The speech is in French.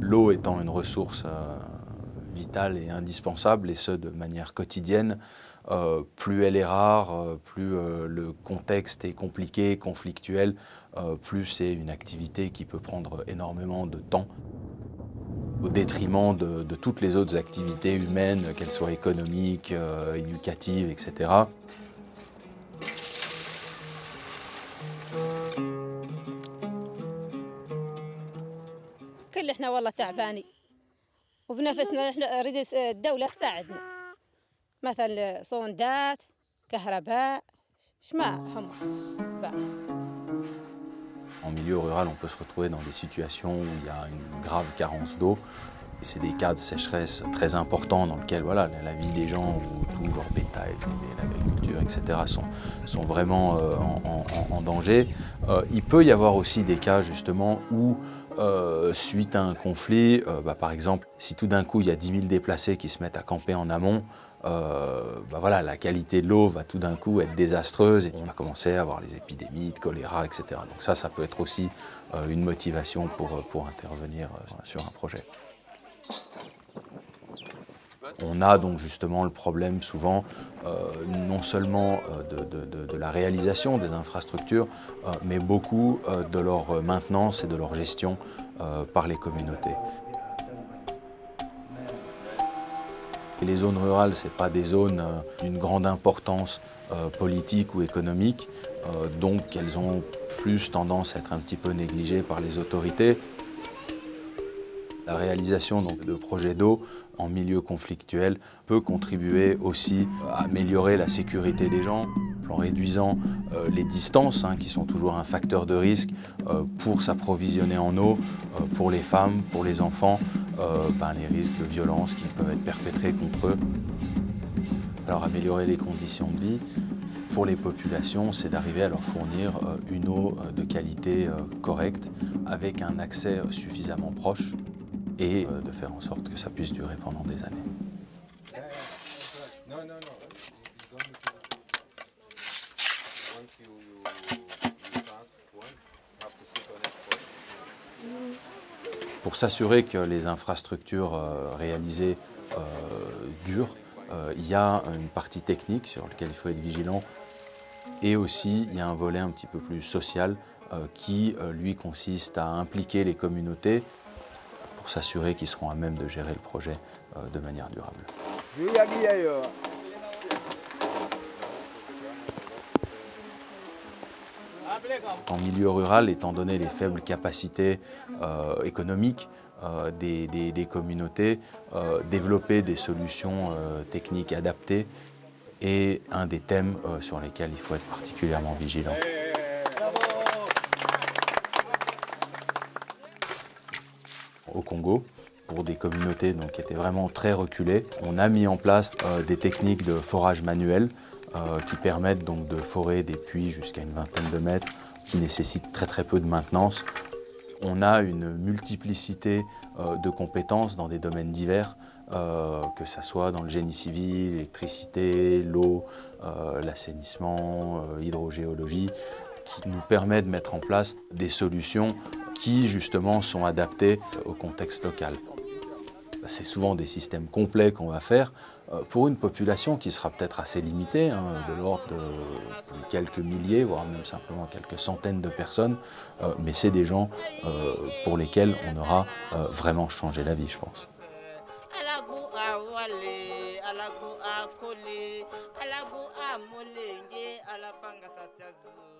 L'eau étant une ressource vitale et indispensable, et ce de manière quotidienne, plus elle est rare, plus le contexte est compliqué, conflictuel, plus c'est une activité qui peut prendre énormément de temps, au détriment de toutes les autres activités humaines, qu'elles soient économiques, éducatives, etc. كل احنا والله تعبانين وبنفسنا نريد الدولة تساعدنا مثل صوندات كهرباء شما هم بقى. En milieu rural, on peut se retrouver dans des situations où il y a une grave carence d'eau. C'est des cas de sécheresse très importants dans lesquels voilà, la vie des gens, ou tout leur bétail, l'agriculture, etc. sont vraiment en danger. Il peut y avoir aussi des cas justement où, suite à un conflit, par exemple, si tout d'un coup il y a 10 000 déplacés qui se mettent à camper en amont, voilà, la qualité de l'eau va tout d'un coup être désastreuse et on a commencé à avoir les épidémies de choléra, etc. Donc ça peut être aussi une motivation pour intervenir sur un projet. On a donc justement le problème souvent non seulement de la réalisation des infrastructures, mais beaucoup de leur maintenance et de leur gestion par les communautés. Et les zones rurales, ce n'est pas des zones d'une grande importance politique ou économique, donc elles ont plus tendance à être un petit peu négligées par les autorités. La réalisation donc, de projets d'eau en milieu conflictuel peut contribuer aussi à améliorer la sécurité des gens en réduisant les distances qui sont toujours un facteur de risque pour s'approvisionner en eau, pour les femmes, pour les enfants, les risques de violence qui peuvent être perpétrés contre eux. Alors améliorer les conditions de vie pour les populations, c'est d'arriver à leur fournir une eau de qualité correcte avec un accès suffisamment proche et de faire en sorte que ça puisse durer pendant des années. Pour s'assurer que les infrastructures réalisées durent, il y a une partie technique sur laquelle il faut être vigilant et aussi il y a un volet un petit peu plus social qui lui consiste à impliquer les communautés pour s'assurer qu'ils seront à même de gérer le projet de manière durable. En milieu rural, étant donné les faibles capacités économiques des communautés, développer des solutions techniques adaptées est un des thèmes sur lesquels il faut être particulièrement vigilant. Au Congo, pour des communautés qui étaient vraiment très reculées, on a mis en place des techniques de forage manuel qui permettent donc de forer des puits jusqu'à une vingtaine de mètres, qui nécessitent très peu de maintenance. On a une multiplicité de compétences dans des domaines divers, que ce soit dans le génie civil, l'électricité, l'eau, l'assainissement, l'hydrogéologie, qui nous permet de mettre en place des solutions qui justement sont adaptées au contexte local. C'est souvent des systèmes complets qu'on va faire pour une population qui sera peut-être assez limitée, de l'ordre de quelques milliers, voire même simplement quelques centaines de personnes, mais c'est des gens pour lesquels on aura vraiment changé la vie, je pense. Alagu a mole, alagu a molenge, alafanga satazu.